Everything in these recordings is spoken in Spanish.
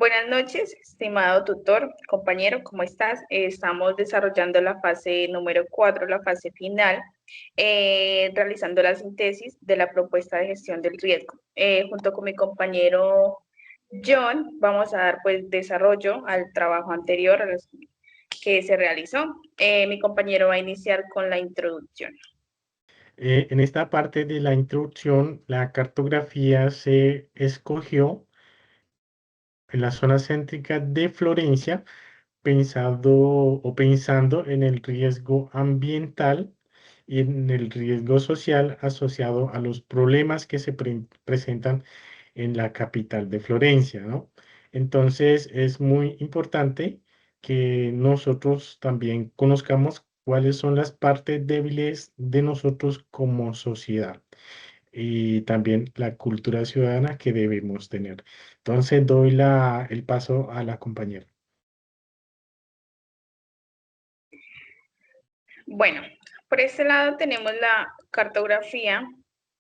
Buenas noches, estimado tutor, compañero, ¿cómo estás? Estamos desarrollando la fase número 4, la fase final, realizando la síntesis de la propuesta de gestión del riesgo. Junto con mi compañero John, vamos a dar pues desarrollo al trabajo anterior que se realizó. Mi compañero va a iniciar con la introducción. En esta parte de la introducción, la cartografía se escogió en la zona céntrica de Florencia, pensando en el riesgo ambiental y en el riesgo social asociado a los problemas que se presentan en la capital de Florencia, ¿no? Entonces es muy importante que nosotros también conozcamos cuáles son las partes débiles de nosotros como sociedad y también la cultura ciudadana que debemos tener. Entonces doy el paso a la compañera. Bueno, por este lado tenemos la cartografía,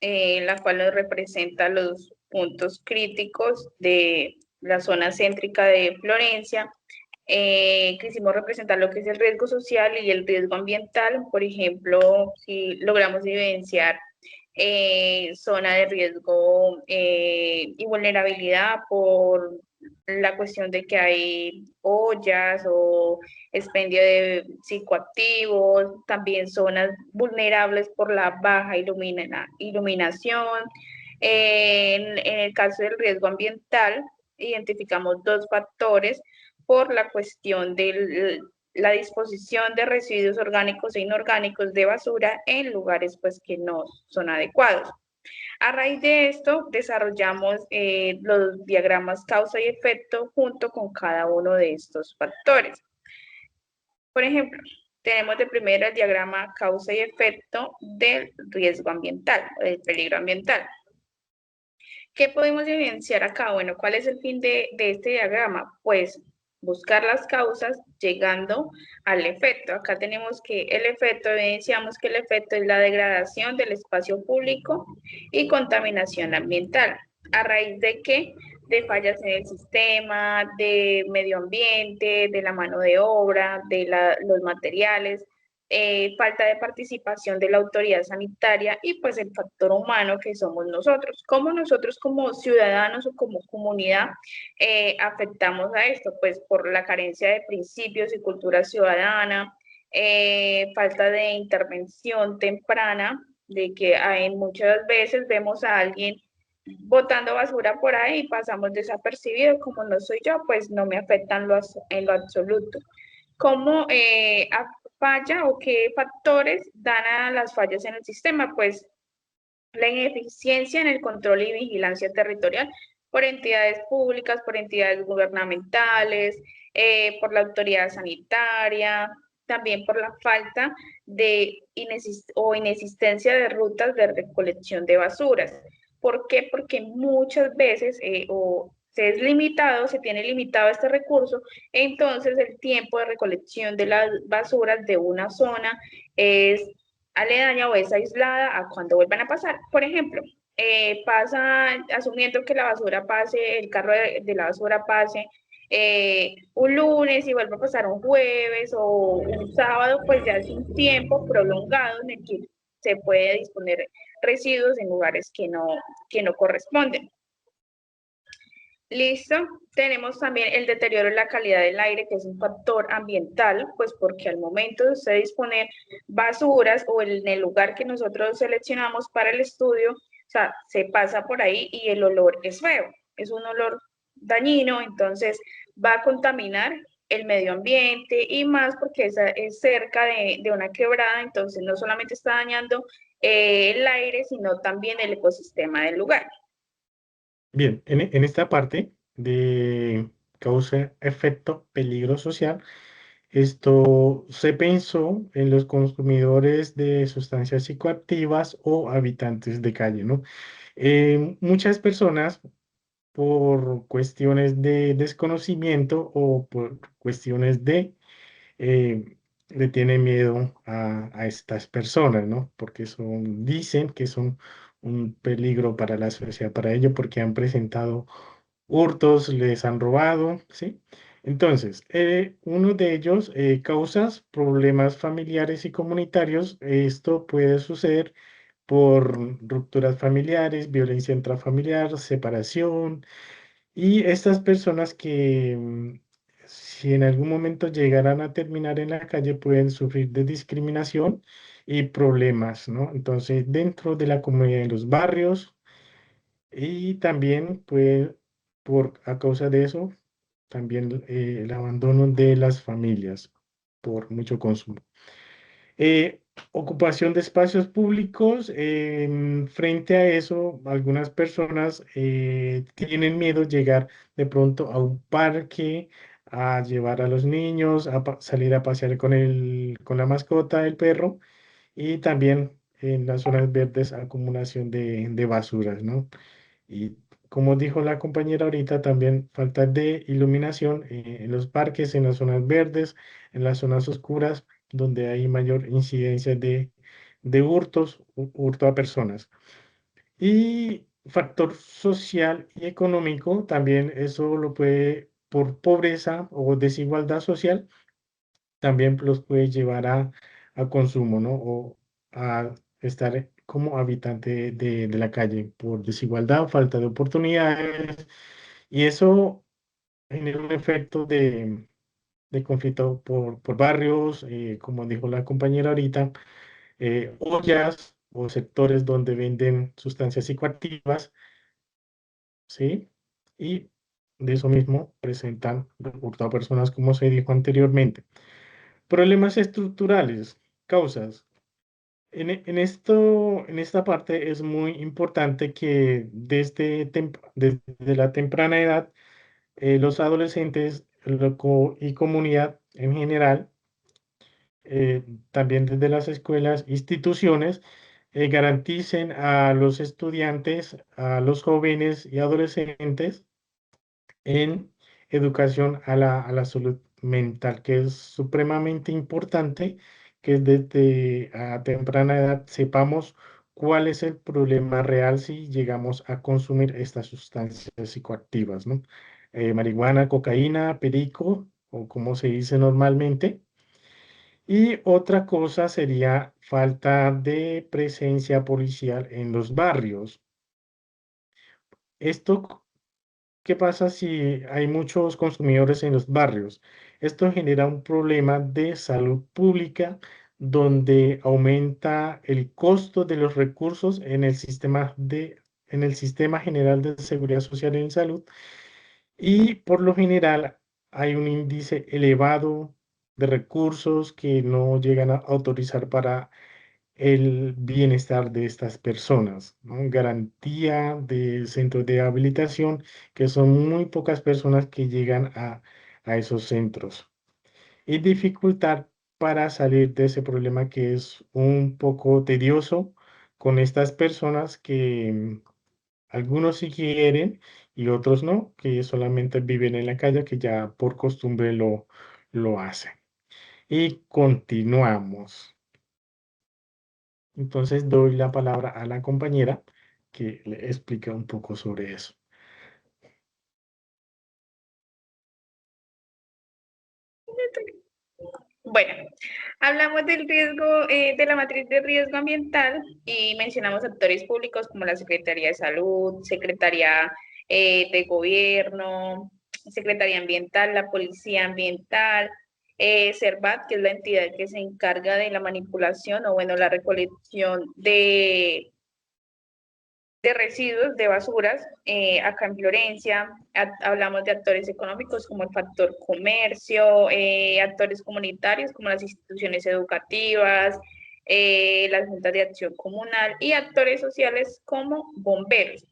la cual nos representa los puntos críticos de la zona céntrica de Florencia. Quisimos representar lo que es el riesgo social y el riesgo ambiental. Por ejemplo, si logramos evidenciar zona de riesgo y vulnerabilidad por la cuestión de que hay ollas o expendio de psicoactivos, también zonas vulnerables por la baja iluminación. En el caso del riesgo ambiental, identificamos dos factores por la cuestión de la disposición de residuos orgánicos e inorgánicos de basura en lugares pues que no son adecuados. A raíz de esto, desarrollamos los diagramas causa y efecto junto con cada uno de estos factores. Por ejemplo, tenemos de primero el diagrama causa y efecto del riesgo ambiental, o del peligro ambiental. ¿Qué podemos evidenciar acá? Bueno, ¿cuál es el fin de este diagrama? Pues buscar las causas llegando al efecto. Acá tenemos que el efecto, evidenciamos que el efecto es la degradación del espacio público y contaminación ambiental. ¿A raíz de qué? De fallas en el sistema, de medio ambiente, de la mano de obra, de los materiales, falta de participación de la autoridad sanitaria y pues el factor humano que somos nosotros. ¿Cómo nosotros como ciudadanos o como comunidad afectamos a esto? Pues por la carencia de principios y cultura ciudadana, falta de intervención temprana, de que hay, muchas veces vemos a alguien botando basura por ahí y pasamos desapercibido, como no soy yo, pues no me afectan en lo absoluto. ¿Cómo falla o qué factores dan a las fallas en el sistema? Pues la ineficiencia en el control y vigilancia territorial por entidades públicas, por entidades gubernamentales, por la autoridad sanitaria, también por la falta de inexistencia de rutas de recolección de basuras. ¿Por qué? Porque muchas veces se tiene limitado este recurso, entonces el tiempo de recolección de las basuras de una zona es aledaña o es aislada a cuando vuelvan a pasar. Por ejemplo, pasa, asumiendo que la basura pase, el carro de la basura pase un lunes y vuelve a pasar un jueves o un sábado, pues ya es un tiempo prolongado en el que se puede disponer residuos en lugares que no corresponden. Listo. Tenemos también el deterioro en la calidad del aire, que es un factor ambiental, pues porque al momento de usted disponer basuras o en el lugar que nosotros seleccionamos para el estudio, o sea, se pasa por ahí y el olor es feo, es un olor dañino, entonces va a contaminar el medio ambiente y más porque es cerca de una quebrada, entonces no solamente está dañando el aire, sino también el ecosistema del lugar. Bien, en esta parte de causa, efecto, peligro social, esto se pensó en los consumidores de sustancias psicoactivas o habitantes de calle, ¿no? Muchas personas, por cuestiones de desconocimiento o por cuestiones le tienen miedo a estas personas, ¿no? Porque dicen que son un peligro para la sociedad, para ello, porque han presentado hurtos, les han robado, ¿sí? Entonces, uno de ellos, causas problemas familiares y comunitarios. Esto puede suceder por rupturas familiares, violencia intrafamiliar, separación, y estas personas que, si en algún momento llegaran a terminar en la calle, pueden sufrir de discriminación y problemas, ¿no? Entonces, dentro de la comunidad de los barrios, y también, pues, a causa de eso, también el abandono de las familias por mucho consumo. Eh, Ocupación de espacios públicos. Frente a eso, algunas personas tienen miedo llegar de pronto a un parque, a llevar a los niños, a salir a pasear con la mascota, el perro, y también en las zonas verdes acumulación de basuras, ¿no? Y como dijo la compañera ahorita, también falta de iluminación en los parques, en las zonas verdes, en las zonas oscuras, donde hay mayor incidencia de hurtos, hurto a personas. Y factor social y económico, también eso lo puede, por pobreza o desigualdad social, también los puede llevar a consumo, ¿no? O a estar como habitante de la calle por desigualdad, falta de oportunidades, y eso genera un efecto de conflicto por barrios, como dijo la compañera ahorita, ollas o sectores donde venden sustancias psicoactivas, ¿sí? Y de eso mismo presentan hurto a personas, como se dijo anteriormente. Problemas estructurales, causas. En esta parte es muy importante que desde la temprana edad, los adolescentes y comunidad en general, eh, también desde las escuelas, instituciones, garanticen a los estudiantes, a los jóvenes y adolescentes en educación a la salud mental, que es supremamente importante que desde a temprana edad sepamos cuál es el problema real si llegamos a consumir estas sustancias psicoactivas, ¿no? Marihuana, cocaína, perico, o como se dice normalmente. Y otra cosa sería falta de presencia policial en los barrios. Esto, ¿qué pasa si hay muchos consumidores en los barrios? Esto genera un problema de salud pública donde aumenta el costo de los recursos en el sistema general de seguridad social y salud, y por lo general hay un índice elevado de recursos que no llegan a autorizar para el bienestar de estas personas, ¿no? Garantía de centros de habilitación, que son muy pocas personas que llegan a esos centros. Y dificultad para salir de ese problema que es un poco tedioso con estas personas que, algunos sí quieren y otros no, que solamente viven en la calle, que ya por costumbre lo hacen. Y continuamos. Entonces doy la palabra a la compañera que le explica un poco sobre eso. Bueno, hablamos del riesgo, de la matriz de riesgo ambiental y mencionamos actores públicos como la Secretaría de Salud, Secretaría de Gobierno, Secretaría Ambiental, la Policía Ambiental, CERVAT, que es la entidad que se encarga de la manipulación o bueno, la recolección de residuos, de basuras, acá en Florencia. Hablamos de actores económicos como el factor comercio, actores comunitarios como las instituciones educativas, las juntas de acción comunal y actores sociales como bomberos.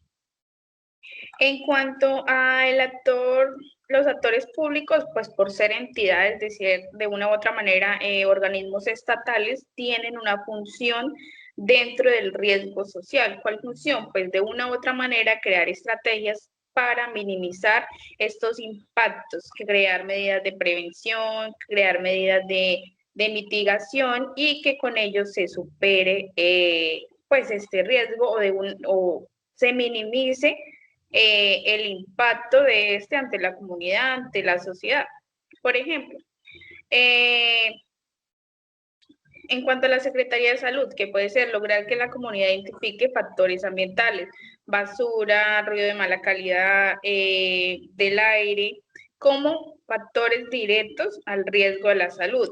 En cuanto al actor, los actores públicos, pues por ser entidades, es decir, de una u otra manera, organismos estatales, tienen una función dentro del riesgo social. ¿Cuál función? Pues de una u otra manera crear estrategias para minimizar estos impactos, crear medidas de prevención, crear medidas de mitigación y que con ello se supere pues este riesgo o se minimice el impacto de este ante la comunidad, ante la sociedad. Por ejemplo, eh, en cuanto a la Secretaría de Salud, que puede ser lograr que la comunidad identifique factores ambientales, basura, ruido de mala calidad del aire, como factores directos al riesgo de la salud.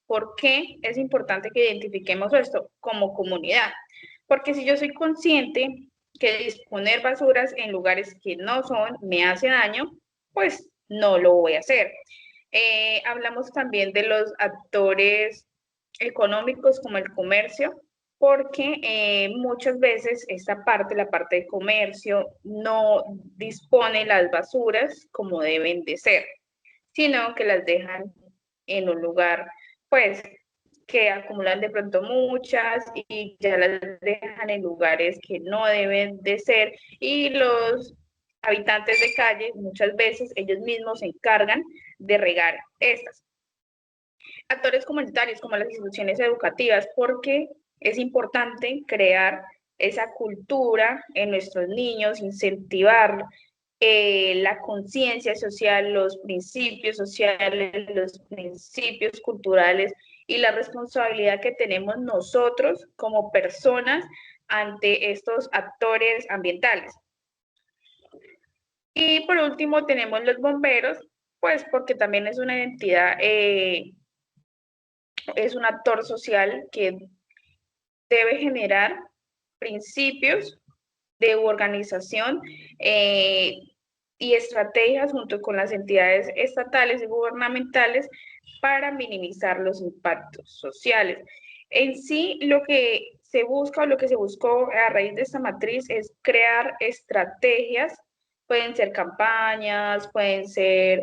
¿Por qué es importante que identifiquemos esto como comunidad? Porque si yo soy consciente que disponer basuras en lugares que no son me hace daño, pues no lo voy a hacer. Hablamos también de los actores económicos como el comercio, porque muchas veces esta parte, la parte de comercio, no dispone las basuras como deben de ser, sino que las dejan en un lugar, pues, que acumulan de pronto muchas y ya las dejan en lugares que no deben de ser y los habitantes de calle muchas veces ellos mismos se encargan de regar estas. Actores comunitarios como las instituciones educativas, porque es importante crear esa cultura en nuestros niños, incentivar la conciencia social, los principios sociales, los principios culturales y la responsabilidad que tenemos nosotros como personas ante estos actores ambientales. Y por último tenemos los bomberos, pues porque también es una identidad, es un actor social que debe generar principios de organización y estrategias junto con las entidades estatales y gubernamentales para minimizar los impactos sociales. En sí, lo que se busca o lo que se buscó a raíz de esta matriz es crear estrategias, pueden ser campañas, pueden ser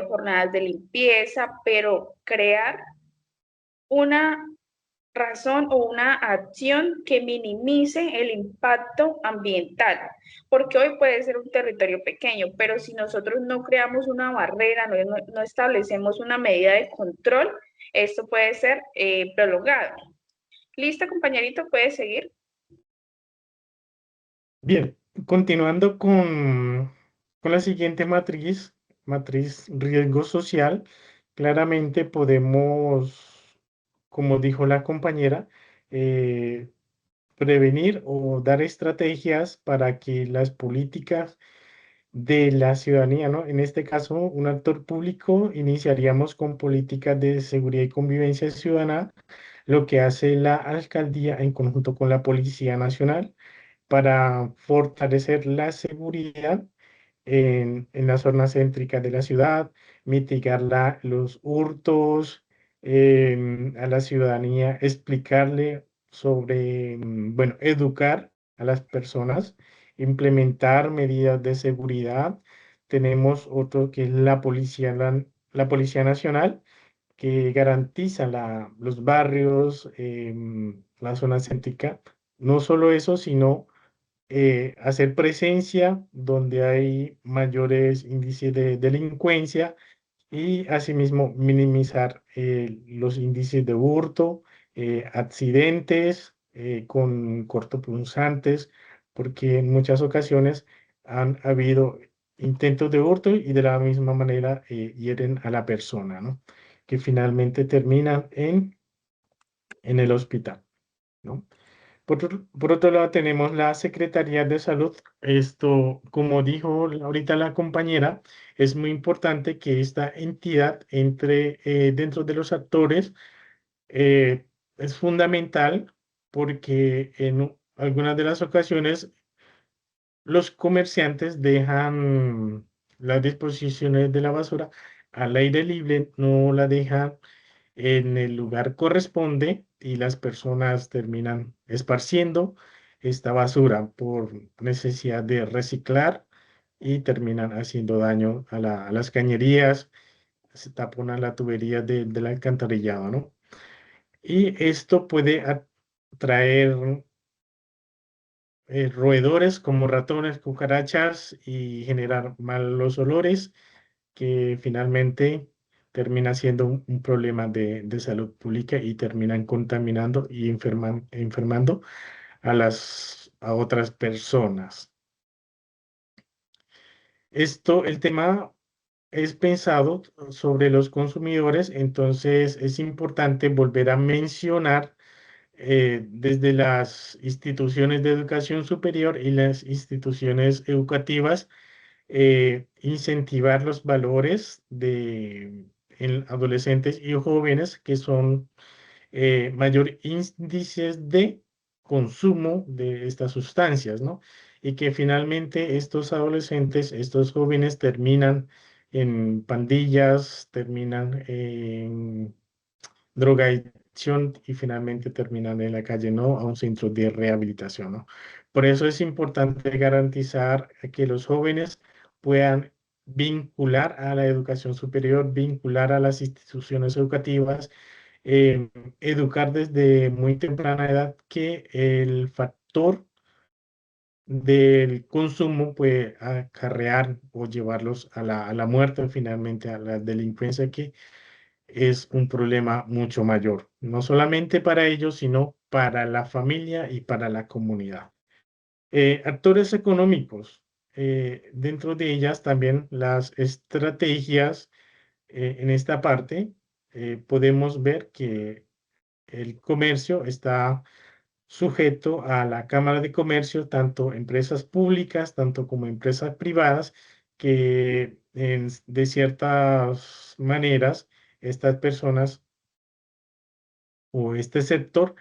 jornadas de limpieza, pero crear una razón o una acción que minimice el impacto ambiental, porque hoy puede ser un territorio pequeño, pero si nosotros no creamos una barrera, no establecemos una medida de control, esto puede ser prolongado. ¿Listo, compañerito? ¿Puede seguir? Bien, continuando con la siguiente matriz, matriz riesgo social, claramente podemos, como dijo la compañera, eh, prevenir o dar estrategias para que las políticas de la ciudadanía, ¿no? En este caso, un actor público, iniciaríamos con políticas de seguridad y convivencia ciudadana, lo que hace la alcaldía en conjunto con la Policía Nacional para fortalecer la seguridad en la zona céntrica de la ciudad, mitigar los hurtos a la ciudadanía, explicarle sobre, bueno, educar a las personas, implementar medidas de seguridad. Tenemos otro que es la Policía Nacional, que garantiza los barrios, la zona céntrica. No solo eso, sino hacer presencia donde hay mayores índices de delincuencia y asimismo minimizar los índices de hurto, accidentes con cortopunzantes, porque en muchas ocasiones han habido intentos de hurto y de la misma manera hieren a la persona, ¿no? Que finalmente terminan en el hospital, ¿no? Por otro lado, tenemos la Secretaría de Salud. Esto, como dijo ahorita la compañera, es muy importante que esta entidad entre dentro de los actores. Es fundamental porque en algunas de las ocasiones los comerciantes dejan las disposiciones de la basura al aire libre, no la dejan en el lugar corresponde y las personas terminan esparciendo esta basura por necesidad de reciclar y terminan haciendo daño a las cañerías, se taponan la tubería del alcantarillado, ¿no? Y esto puede atraer roedores como ratones, cucarachas y generar malos olores que finalmente termina siendo un problema de salud pública y terminan contaminando y enfermando a otras personas. El tema es pensado sobre los consumidores, entonces es importante volver a mencionar desde las instituciones de educación superior y las instituciones educativas, incentivar los valores en adolescentes y jóvenes que son mayor índices de consumo de estas sustancias, ¿no? Y que finalmente estos adolescentes, estos jóvenes terminan en pandillas, terminan en drogadicción y finalmente terminan en la calle, no a un centro de rehabilitación, ¿no? Por eso es importante garantizar que los jóvenes puedan vincular a la educación superior, vincular a las instituciones educativas, eh, educar desde muy temprana edad que el factor del consumo puede acarrear o llevarlos a la muerte, finalmente a la delincuencia, que es un problema mucho mayor, no solamente para ellos, sino para la familia y para la comunidad. Actores económicos, dentro de ellas también las estrategias en esta parte, podemos ver que el comercio está sujeto a la Cámara de Comercio, tanto empresas públicas, tanto como empresas privadas, que de ciertas maneras estas personas o este sector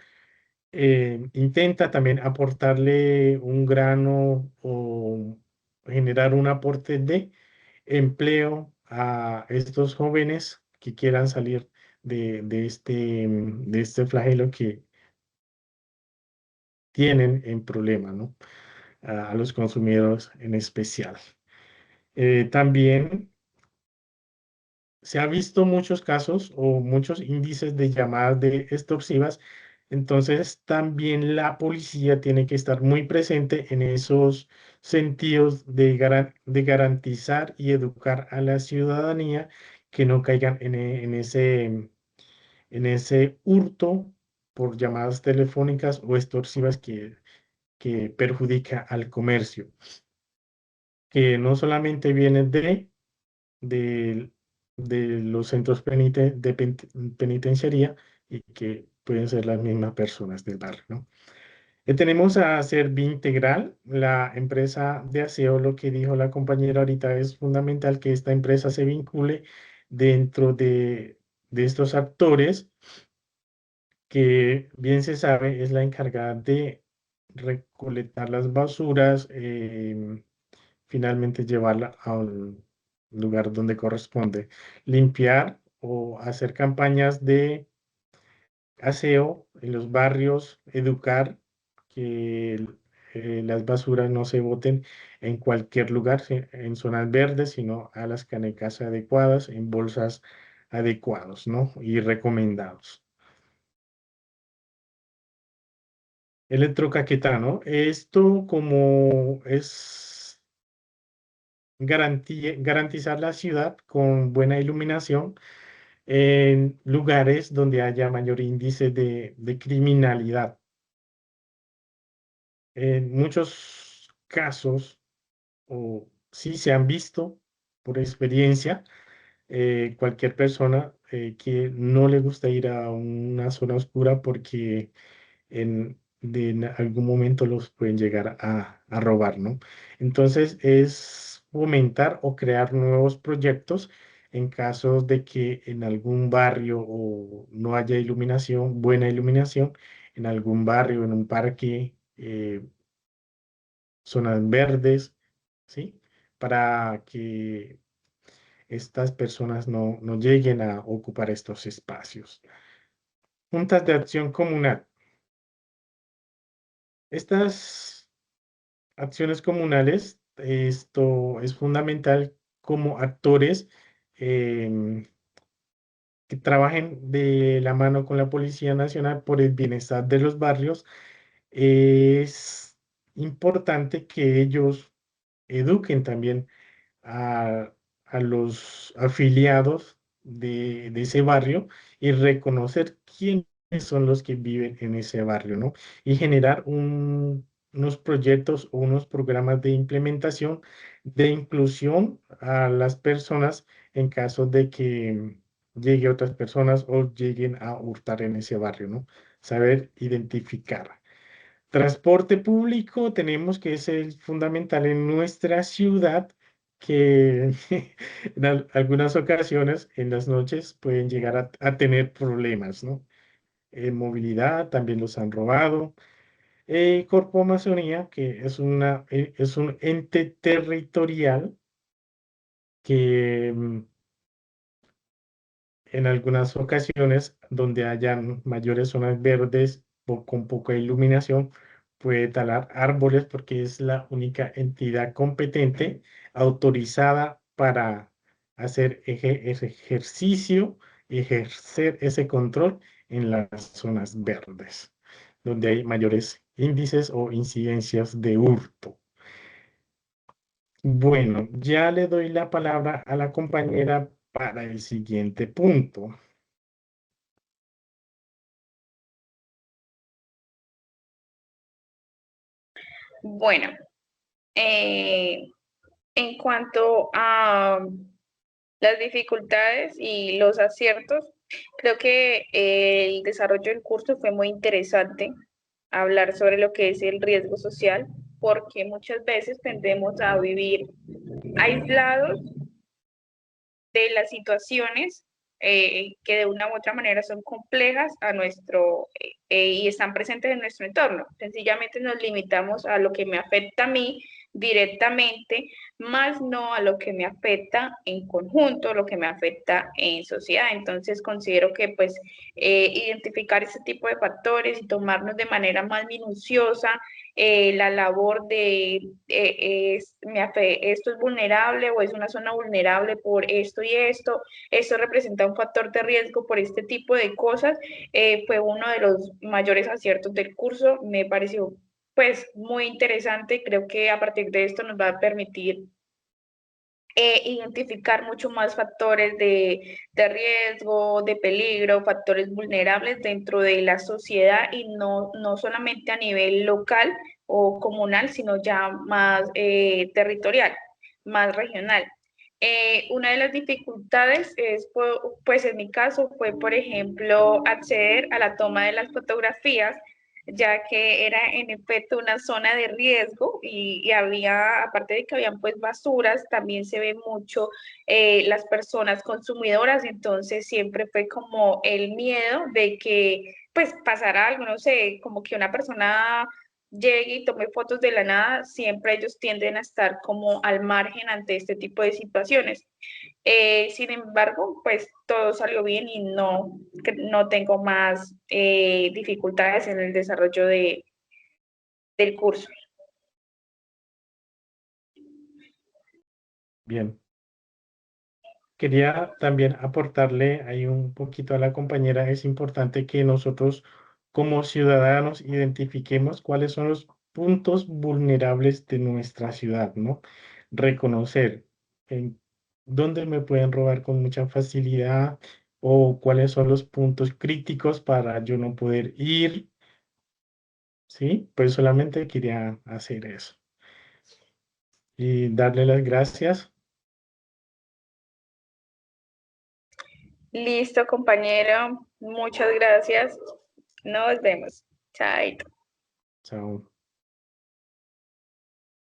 intenta también aportarle un grano o generar un aporte de empleo a estos jóvenes que quieran salir de este flagelo que tienen en problema, ¿no? A los consumidores en especial. También se ha visto muchos casos o muchos índices de llamadas de extorsivas, entonces también la policía tiene que estar muy presente en esos sentidos de garantizar y educar a la ciudadanía que no caigan en ese hurto por llamadas telefónicas o extorsivas que perjudica al comercio, que no solamente viene de, de los centros penitenciaría y que pueden ser las mismas personas del barrio, ¿no? Tenemos a Servi Integral, la empresa de aseo. Lo que dijo la compañera ahorita es fundamental que esta empresa se vincule dentro de estos actores, que bien se sabe es la encargada de recolectar las basuras, finalmente llevarla a un lugar donde corresponde, limpiar o hacer campañas de aseo en los barrios, educar que las basuras no se boten en cualquier lugar, en zonas verdes, sino a las canecas adecuadas, en bolsas adecuados, ¿no? Y recomendados. Electrocaquetano, esto como es garantizar la ciudad con buena iluminación en lugares donde haya mayor índice de criminalidad. En muchos casos, o sí se han visto por experiencia, cualquier persona que no le gusta ir a una zona oscura porque en algún momento los pueden llegar a robar, ¿no? Entonces es fomentar o crear nuevos proyectos en casos de que en algún barrio o no haya iluminación, buena iluminación, en algún barrio, en un parque, zonas verdes, ¿sí? Para que estas personas no lleguen a ocupar estos espacios. Juntas de acción comunal. Estas acciones comunales, esto es fundamental como actores em, que trabajen de la mano con la Policía Nacional por el bienestar de los barrios. Es importante que ellos eduquen también a, a los afiliados de ese barrio y reconocer quiénes son los que viven en ese barrio, ¿no? Y generar unos proyectos o unos programas de implementación de inclusión a las personas en caso de que llegue otras personas o lleguen a hurtar en ese barrio, ¿no? Saber identificar. Transporte público tenemos que es el fundamental en nuestra ciudad, que en algunas ocasiones en las noches pueden llegar a tener problemas, ¿no? Movilidad, también los han robado. Corpo Amazonía, que es un ente territorial que en algunas ocasiones donde hayan mayores zonas verdes o con poca iluminación, puede talar árboles porque es la única entidad competente autorizada para hacer ese ejercicio, ejercer ese control en las zonas verdes, donde hay mayores índices o incidencias de hurto. Bueno, ya le doy la palabra a la compañera para el siguiente punto. Bueno, eh, en cuanto a las dificultades y los aciertos, creo que el desarrollo del curso fue muy interesante, hablar sobre lo que es el riesgo social, porque muchas veces tendemos a vivir aislados de las situaciones que de una u otra manera son complejas a y están presentes en nuestro entorno. Sencillamente nos limitamos a lo que me afecta a mí directamente, más no a lo que me afecta en conjunto, lo que me afecta en sociedad. Entonces considero que pues identificar ese tipo de factores y tomarnos de manera más minuciosa la labor de esto es vulnerable o es una zona vulnerable por esto y esto representa un factor de riesgo por este tipo de cosas, fue uno de los mayores aciertos del curso, me pareció pues muy interesante, creo que a partir de esto nos va a permitir identificar mucho más factores de riesgo, de peligro, factores vulnerables dentro de la sociedad y no solamente a nivel local o comunal, sino ya más territorial, más regional. Una de las dificultades es, pues en mi caso, fue, por ejemplo, acceder a la toma de las fotografías, ya que era en efecto una zona de riesgo y había, aparte de que habían pues basuras, también se ve mucho las personas consumidoras, entonces siempre fue como el miedo de que pues pasara algo, no sé, como que una persona llegue y tome fotos de la nada, siempre ellos tienden a estar como al margen ante este tipo de situaciones. Sin embargo, pues todo salió bien y no tengo más dificultades en el desarrollo del curso. Bien. Quería también aportarle ahí un poquito a la compañera. Es importante que nosotros como ciudadanos identifiquemos cuáles son los puntos vulnerables de nuestra ciudad, ¿no? Reconocer en dónde me pueden robar con mucha facilidad o cuáles son los puntos críticos para yo no poder ir, ¿sí? Pues solamente quería hacer eso y darle las gracias. Listo, compañero. Muchas gracias. Nos vemos. Chao. Chao.